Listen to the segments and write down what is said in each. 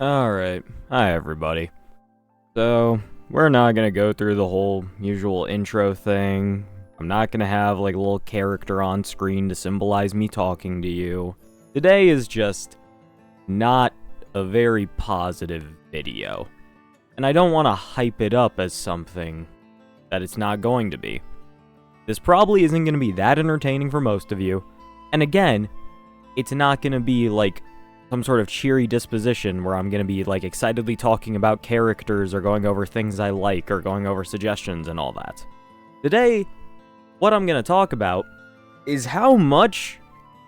Alright, hi everybody. So, we're not gonna go through the whole usual intro thing. I'm not gonna have like a little character on screen to symbolize me talking to you. Today is just not a very positive video. And I don't want to hype it up as something that it's not going to be. This probably isn't going to be that entertaining for most of you. And again, it's not going to be like some sort of cheery disposition where I'm going to be like excitedly talking about characters or going over things I like or going over suggestions and all that. Today, what I'm going to talk about is how much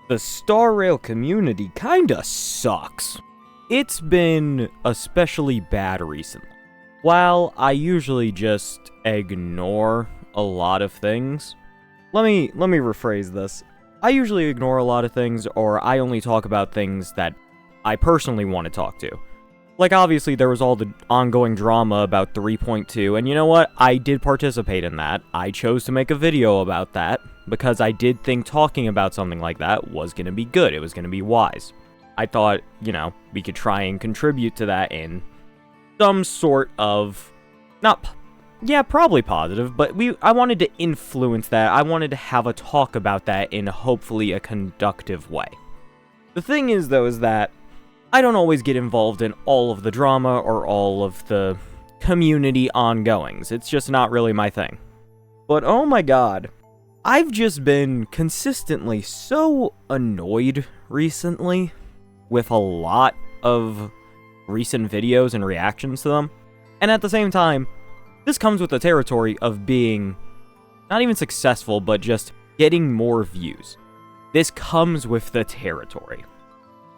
the Star Rail community kinda sucks. It's been especially bad recently. While I usually just ignore a lot of things, let me rephrase this. I usually ignore a lot of things, or I only talk about things that I personally want to talk to. Like, obviously, there was all the ongoing drama about 3.2, and you know what? I did participate in that. I chose to make a video about that, because I did think talking about something like that was going to be good. It was going to be wise. I thought, we could try and contribute to that in some sort of, probably positive, but I wanted to influence that. I wanted to have a talk about that in hopefully a conductive way. The thing is, though, is that I don't always get involved in all of the drama or all of the community ongoings. It's just not really my thing. But oh my god, I've just been consistently so annoyed recently with a lot of recent videos and reactions to them. And at the same time, this comes with the territory of being not even successful, but just getting more views. This comes with the territory.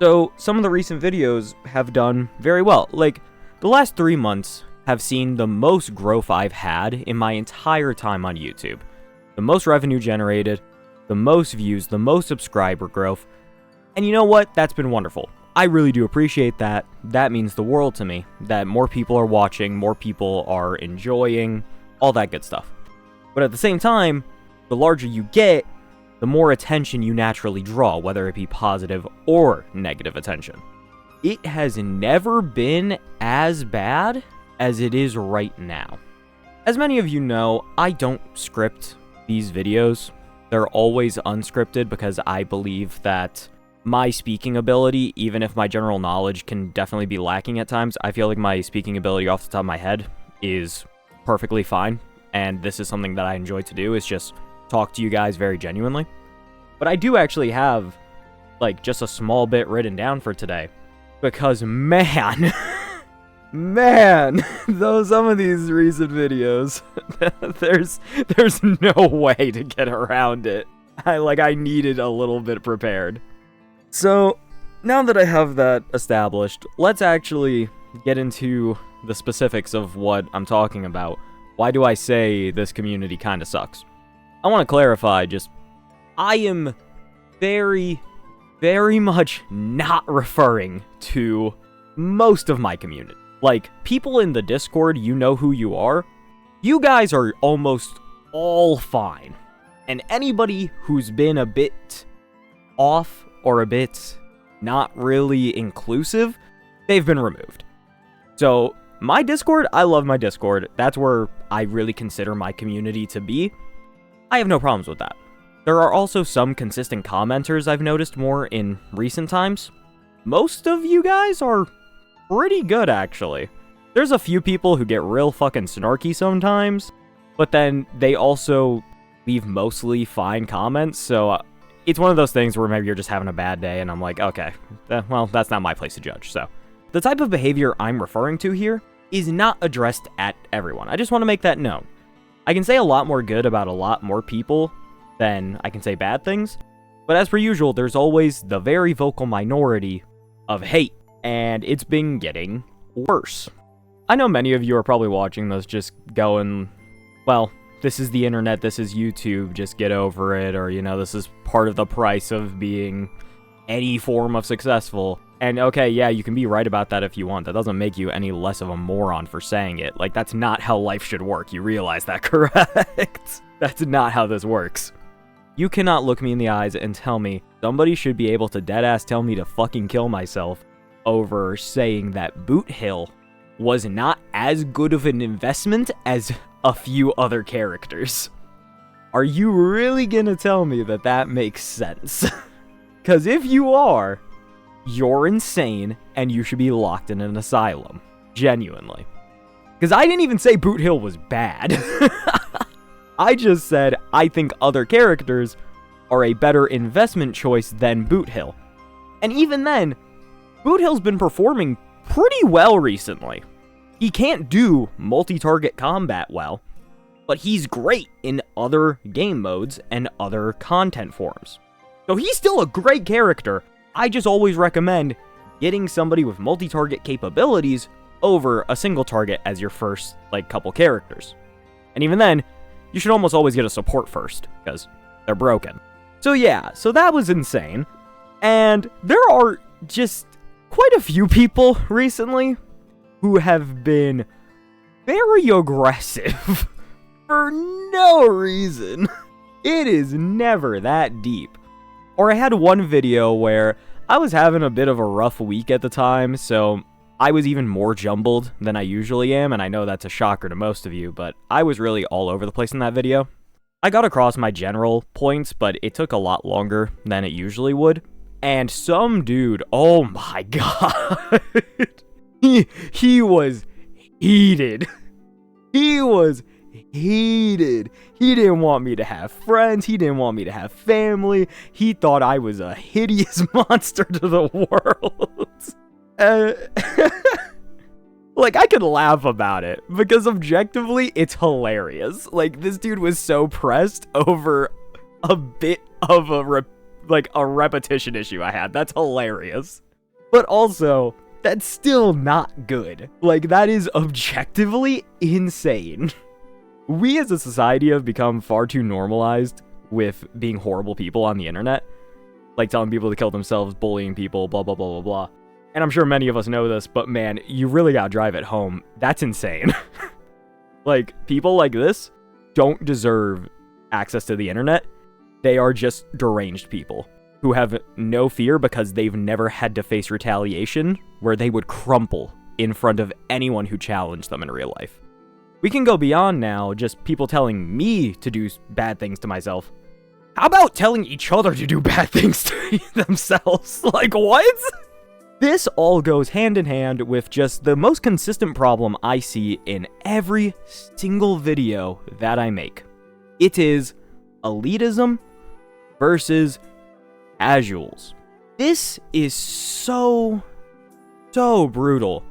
So, some of the recent videos have done very well. Like, the last 3 months have seen the most growth I've had in my entire time on YouTube. The most revenue generated, the most views, the most subscriber growth. And you know what? That's been wonderful. I really do appreciate that. That means the world to me. That more people are watching, more people are enjoying, all that good stuff. But at the same time, the larger you get, the more attention you naturally draw, whether it be positive or negative attention. It has never been as bad as it is right now. As many of you know, I don't script these videos. They're always unscripted because I believe that my speaking ability, even if my general knowledge can definitely be lacking at times, I feel like my speaking ability off the top of my head is perfectly fine. And this is something that I enjoy to do, is just talk to you guys very genuinely. But I do actually have, like, just a small bit written down for today. Because, man, some of these recent videos, there's no way to get around it. I needed a little bit prepared. So, now that I have that established, let's actually get into the specifics of what I'm talking about. Why do I say this community kinda sucks? I want to clarify, I am very, very much not referring to most of my community. Like, people in the Discord, you know who you are. You guys are almost all fine. And anybody who's been a bit off or a bit not really inclusive, they've been removed. So, my Discord, I love my Discord. That's where I really consider my community to be. I have no problems with that. There are also some consistent commenters I've noticed more in recent times. Most of you guys are pretty good, actually. There's a few people who get real fucking snarky sometimes, but then they also leave mostly fine comments, so it's one of those things where maybe you're just having a bad day, and I'm like, okay, well, that's not my place to judge, so. The type of behavior I'm referring to here is not addressed at everyone. I just want to make that known. I can say a lot more good about a lot more people than I can say bad things, but as per usual, there's always the very vocal minority of hate, and it's been getting worse. I know many of you are probably watching this just going, well, this is the internet, this is YouTube, just get over it, or, this is part of the price of being any form of successful. And okay, yeah, you can be right about that if you want. That doesn't make you any less of a moron for saying it. Like, that's not how life should work. You realize that, correct? That's not how this works. You cannot look me in the eyes and tell me somebody should be able to deadass tell me to fucking kill myself over saying that Boot Hill was not as good of an investment as a few other characters. Are you really gonna tell me that that makes sense? Because if you are, you're insane and you should be locked in an asylum. Genuinely. Because I didn't even say Boot Hill was bad. I just said I think other characters are a better investment choice than Boot Hill. And even then, Boot Hill's been performing pretty well recently. He can't do multi-target combat well, but he's great in other game modes and other content forms. So he's still a great character. I just always recommend getting somebody with multi-target capabilities over a single target as your first, couple characters. And even then, you should almost always get a support first, because they're broken. So yeah, so that was insane. And there are just quite a few people recently who have been very aggressive for no reason. It is never that deep. Or I had one video where I was having a bit of a rough week at the time, so I was even more jumbled than I usually am, and I know that's a shocker to most of you, but I was really all over the place in that video. I got across my general points, but it took a lot longer than it usually would. And some dude, oh my god, he was heated. He was heated. He didn't want me to have friends. He didn't want me to have family. He thought I was a hideous monster to the world. I could laugh about it because objectively it's hilarious. This dude was so pressed over a bit of a repetition issue I had. That's hilarious. But also, that's still not good. That is objectively insane. We as a society have become far too normalized with being horrible people on the internet. Telling people to kill themselves, bullying people, blah, blah, blah, blah, blah. And I'm sure many of us know this, but man, you really gotta drive it home. That's insane. People like this don't deserve access to the internet. They are just deranged people who have no fear because they've never had to face retaliation where they would crumple in front of anyone who challenged them in real life. We can go beyond now just people telling me to do bad things to myself. How about telling each other to do bad things to themselves? What? This all goes hand in hand with just the most consistent problem I see in every single video that I make. It is elitism versus casuals. This is so brutal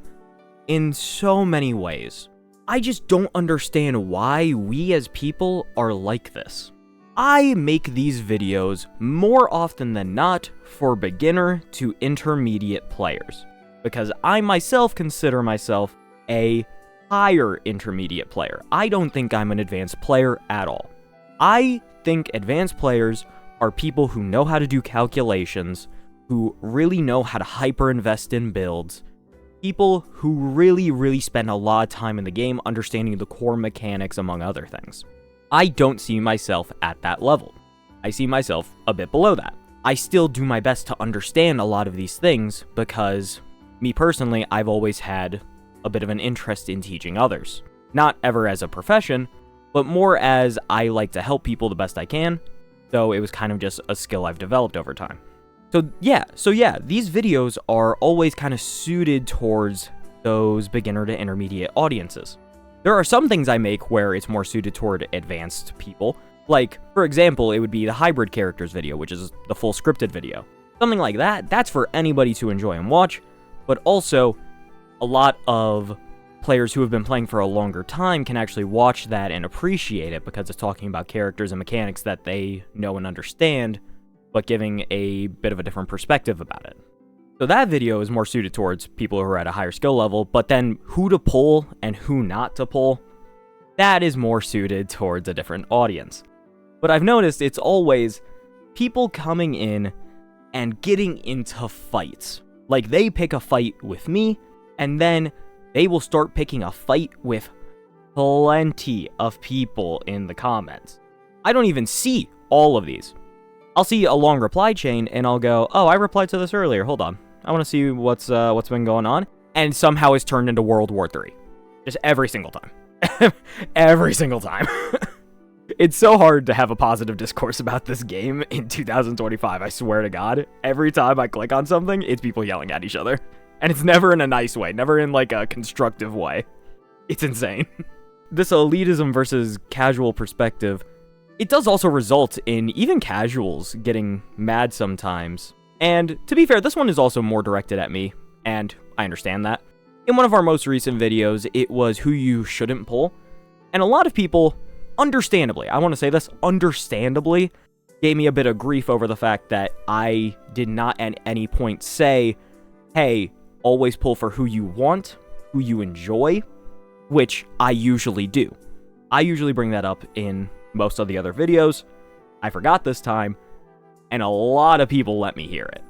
in so many ways. I just don't understand why we as people are like this. I make these videos more often than not for beginner to intermediate players, because I myself consider myself a higher intermediate player. I don't think I'm an advanced player at all. I think advanced players are people who know how to do calculations, who really know how to hyper-invest in builds, people who really spend a lot of time in the game understanding the core mechanics, among other things. I don't see myself at that level. I see myself a bit below that. I still do my best to understand a lot of these things because, me personally, I've always had a bit of an interest in teaching others. Not ever as a profession, but more as I like to help people the best I can, though it was kind of just a skill I've developed over time. So yeah, these videos are always kind of suited towards those beginner to intermediate audiences. There are some things I make where it's more suited toward advanced people. For example, it would be the hybrid characters video, which is the full scripted video. Something like that, that's for anybody to enjoy and watch, but also a lot of players who have been playing for a longer time can actually watch that and appreciate it because it's talking about characters and mechanics that they know and understand, but giving a bit of a different perspective about it. So that video is more suited towards people who are at a higher skill level, but then who to pull and who not to pull, that is more suited towards a different audience. But I've noticed it's always people coming in and getting into fights. They pick a fight with me, and then they will start picking a fight with plenty of people in the comments. I don't even see all of these. I'll see a long reply chain, and I'll go, oh, I replied to this earlier, hold on. I want to see what's been going on. And somehow it's turned into World War III. Just every single time. Every single time. It's so hard to have a positive discourse about this game in 2025, I swear to God. Every time I click on something, it's people yelling at each other. And it's never in a nice way, never in like a constructive way. It's insane. This elitism versus casual perspective, it does also result in even casuals getting mad sometimes. And to be fair, this one is also more directed at me, and I understand that. In one of our most recent videos, it was who you shouldn't pull. And a lot of people, understandably, I want to say this, understandably, gave me a bit of grief over the fact that I did not at any point say, hey, always pull for who you want, who you enjoy, which I usually do. I usually bring that up in most of the other videos. I forgot this time, and a lot of people let me hear it.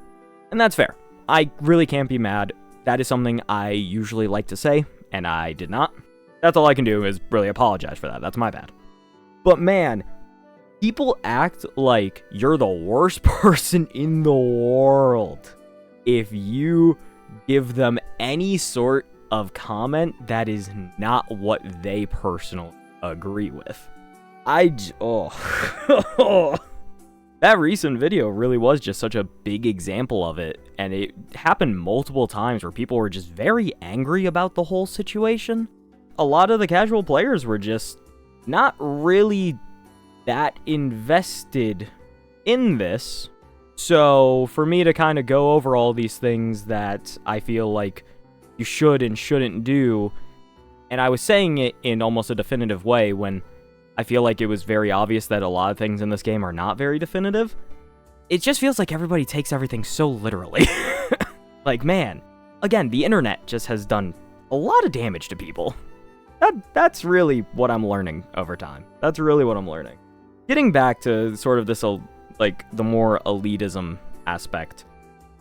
And that's fair. I really can't be mad. That is something I usually like to say, and I did not. That's all I can do is really apologize for that. That's my bad. But man, people act like you're the worst person in the world if you give them any sort of comment that is not what they personally agree with. That recent video really was just such a big example of it, and it happened multiple times where people were just very angry about the whole situation. A lot of the casual players were just not really that invested in this. So for me to kind of go over all these things that I feel like you should and shouldn't do, and I was saying it in almost a definitive way when I feel like it was very obvious that a lot of things in this game are not very definitive. It just feels like everybody takes everything so literally. Like, man, again, the internet just has done a lot of damage to people. That's really what I'm learning over time. That's really what I'm learning. Getting back to sort of this, like, the more elitism aspect,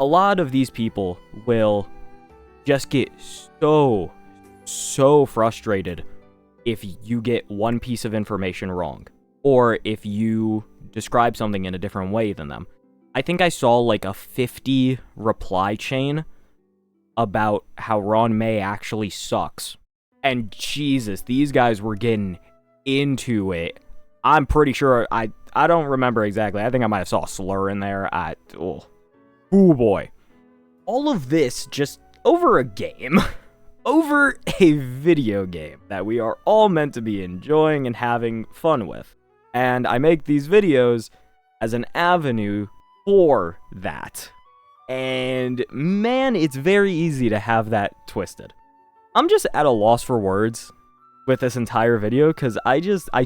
a lot of these people will just get so frustrated if you get one piece of information wrong, or if you describe something in a different way than them. I think I saw like a 50 reply chain about how Ron May actually sucks. And Jesus, these guys were getting into it. I'm pretty sure, I don't remember exactly. I think I might have saw a slur in there. Oh boy. All of this just over a game. Over a video game that we are all meant to be enjoying and having fun with. And I make these videos as an avenue for that. And man, it's very easy to have that twisted. I'm just at a loss for words with this entire video because I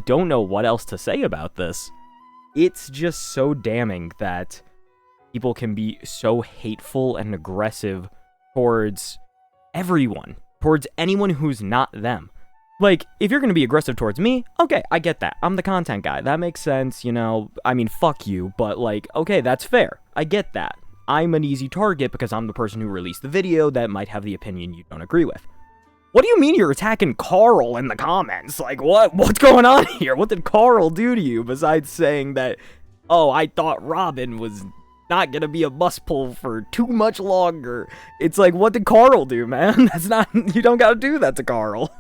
don't know what else to say about this. It's just so damning that people can be so hateful and aggressive towards everyone. Towards anyone who's not them. Like, if you're gonna be aggressive towards me, okay, I get that. I'm the content guy. That makes sense, you know. I mean, fuck you, but like, okay, that's fair. I get that. I'm an easy target because I'm the person who released the video that might have the opinion you don't agree with. What do you mean you're attacking Carl in the comments? Like, what's going on here? What did Carl do to you besides saying that, oh, I thought Robin was not gonna be a bus pull for too much longer? It's like, what did Carl do, man? That's not, you don't gotta do that to Carl.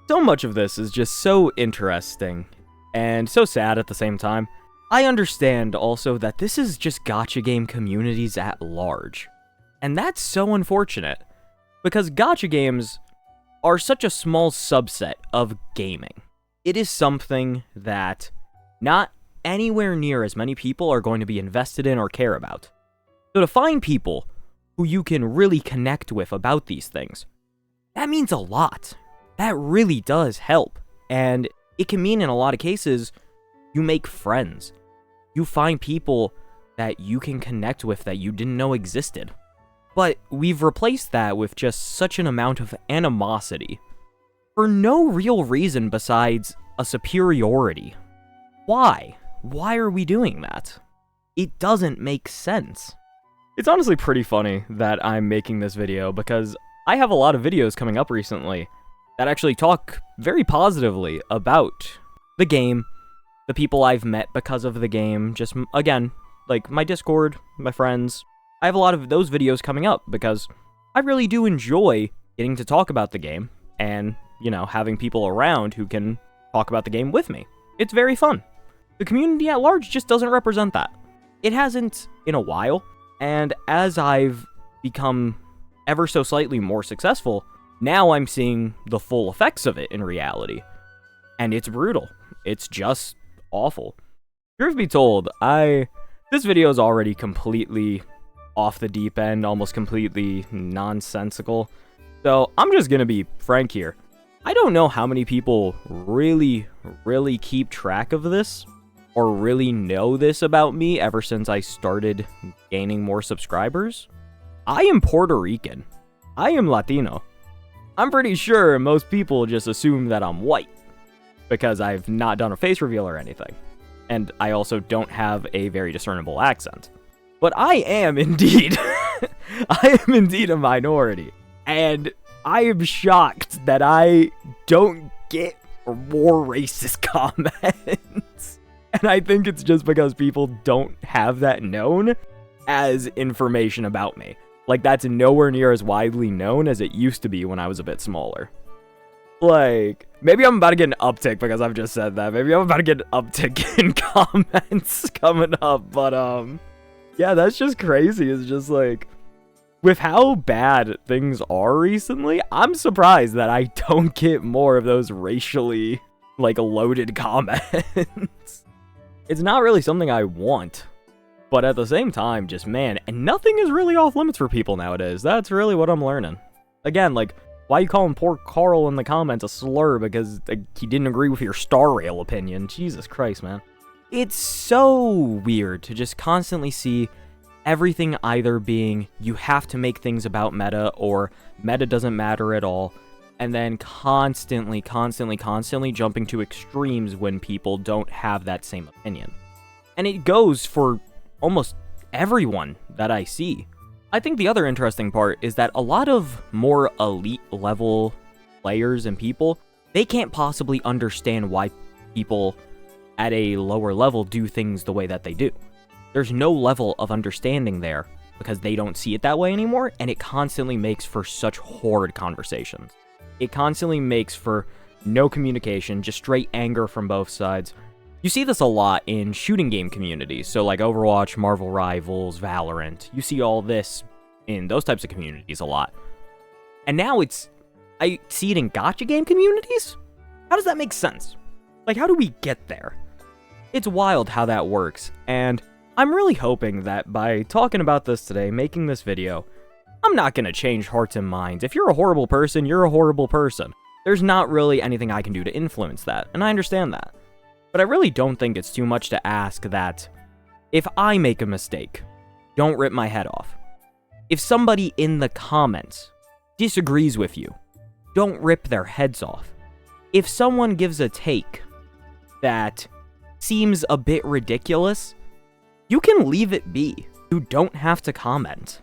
So much of this is just so interesting and so sad at the same time. I understand also that this is just gacha game communities at large, and that's so unfortunate because gacha games are such a small subset of gaming. It is something that not anywhere near as many people are going to be invested in or care about. So to find people who you can really connect with about these things, that means a lot. That really does help. And it can mean in a lot of cases, you make friends. You find people that you can connect with that you didn't know existed. But we've replaced that with just such an amount of animosity for no real reason besides a superiority. Why? Why are we doing that? It doesn't make sense. It's honestly pretty funny that I'm making this video because I have a lot of videos coming up recently that actually talk very positively about the game, the people I've met because of the game, just, again, like my Discord, my friends. I have a lot of those videos coming up because I really do enjoy getting to talk about the game and, you know, having people around who can talk about the game with me. It's very fun. The community at large just doesn't represent that. It hasn't in a while, and as I've become ever so slightly more successful, now I'm seeing the full effects of it in reality. And it's brutal. It's just awful. Truth be told, this video is already completely off the deep end, almost completely nonsensical. So I'm just gonna be frank here. I don't know how many people really keep track of this or really know this about me ever since I started gaining more subscribers. I am Puerto Rican. I am Latino. I'm pretty sure most people just assume that I'm white because I've not done a face reveal or anything. And I also don't have a very discernible accent. But I am indeed, I am indeed a minority. And I am shocked that I don't get more racist comments. And I think it's just because people don't have that known as information about me. Like, that's nowhere near as widely known as it used to be when I was a bit smaller. Like, maybe I'm about to get an uptick because I've just said that. Maybe I'm about to get an uptick in comments coming up. But, yeah, that's just crazy. It's just like, with how bad things are recently, I'm surprised that I don't get more of those racially, like, loaded comments. It's not really something I want. But at the same time, just, man, and nothing is really off limits for people nowadays. That's really what I'm learning. Again, like, why you calling poor Carl in the comments a slur because he didn't agree with your Star Rail opinion? Jesus Christ, man. It's so weird to just constantly see everything either being, you have to make things about meta, or meta doesn't matter at all, and then constantly jumping to extremes when people don't have that same opinion. And it goes for almost everyone that I see. I think the other interesting part is that a lot of more elite level players and people, they can't possibly understand why people at a lower level do things the way that they do. There's no level of understanding there because they don't see it that way anymore, and it constantly makes for such horrid conversations. It constantly makes for no communication, just straight anger from both sides. You see this a lot in shooting game communities, so like Overwatch, Marvel Rivals, Valorant. You see all this in those types of communities a lot. And now I see it in gacha game communities? How does that make sense? Like, how do we get there? It's wild how that works, and I'm really hoping that by talking about this today, making this video, I'm not gonna change hearts and minds. If you're a horrible person, you're a horrible person. There's not really anything I can do to influence that, and I understand that. But I really don't think it's too much to ask that if I make a mistake, don't rip my head off. If somebody in the comments disagrees with you, don't rip their heads off. If someone gives a take that seems a bit ridiculous, you can leave it be. You don't have to comment.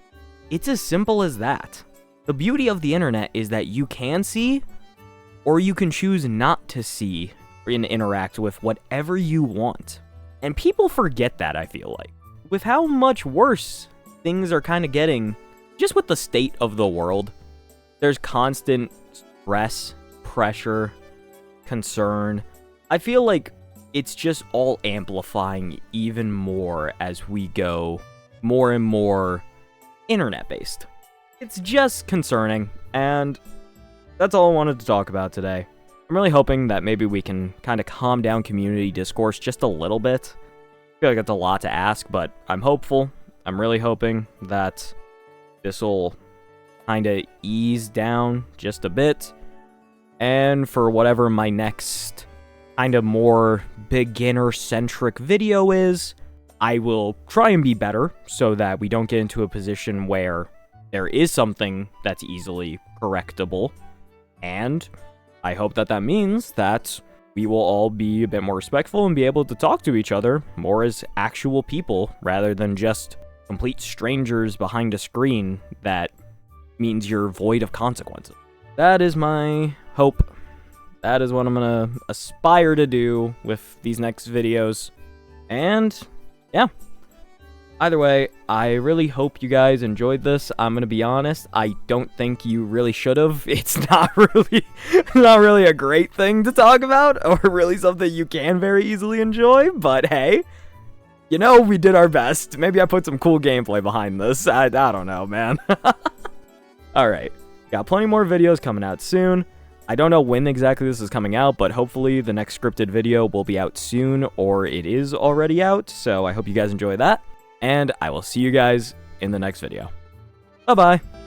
It's as simple as that. The beauty of the internet is that you can see, or you can choose not to see and interact with whatever you want. And people forget that, I feel like. With how much worse things are kind of getting, just with the state of the world, there's constant stress, pressure, concern. I feel like it's just all amplifying even more as we go more and more internet-based. It's just concerning, and that's all I wanted to talk about today. I'm really hoping that maybe we can kind of calm down community discourse just a little bit. I feel like it's a lot to ask, but I'm hopeful. I'm really hoping that this will kind of ease down just a bit. And for whatever my next kind of more beginner-centric video is, I will try and be better so that we don't get into a position where there is something that's easily correctable. And I hope that that means that we will all be a bit more respectful and be able to talk to each other more as actual people rather than just complete strangers behind a screen that means you're void of consequences. That is my hope. That is what I'm gonna aspire to do with these next videos. And yeah, Either way, I really hope you guys enjoyed this. I'm gonna be honest, I don't think you really should have. It's not really a great thing to talk about, or really something you can very easily enjoy, but hey, you know, we did our best. Maybe I put some cool gameplay behind this. I don't know, man. Alright, got plenty more videos coming out soon. I don't know when exactly this is coming out, but hopefully the next scripted video will be out soon, or it is already out, so I hope you guys enjoy that. And I will see you guys in the next video. Bye-bye.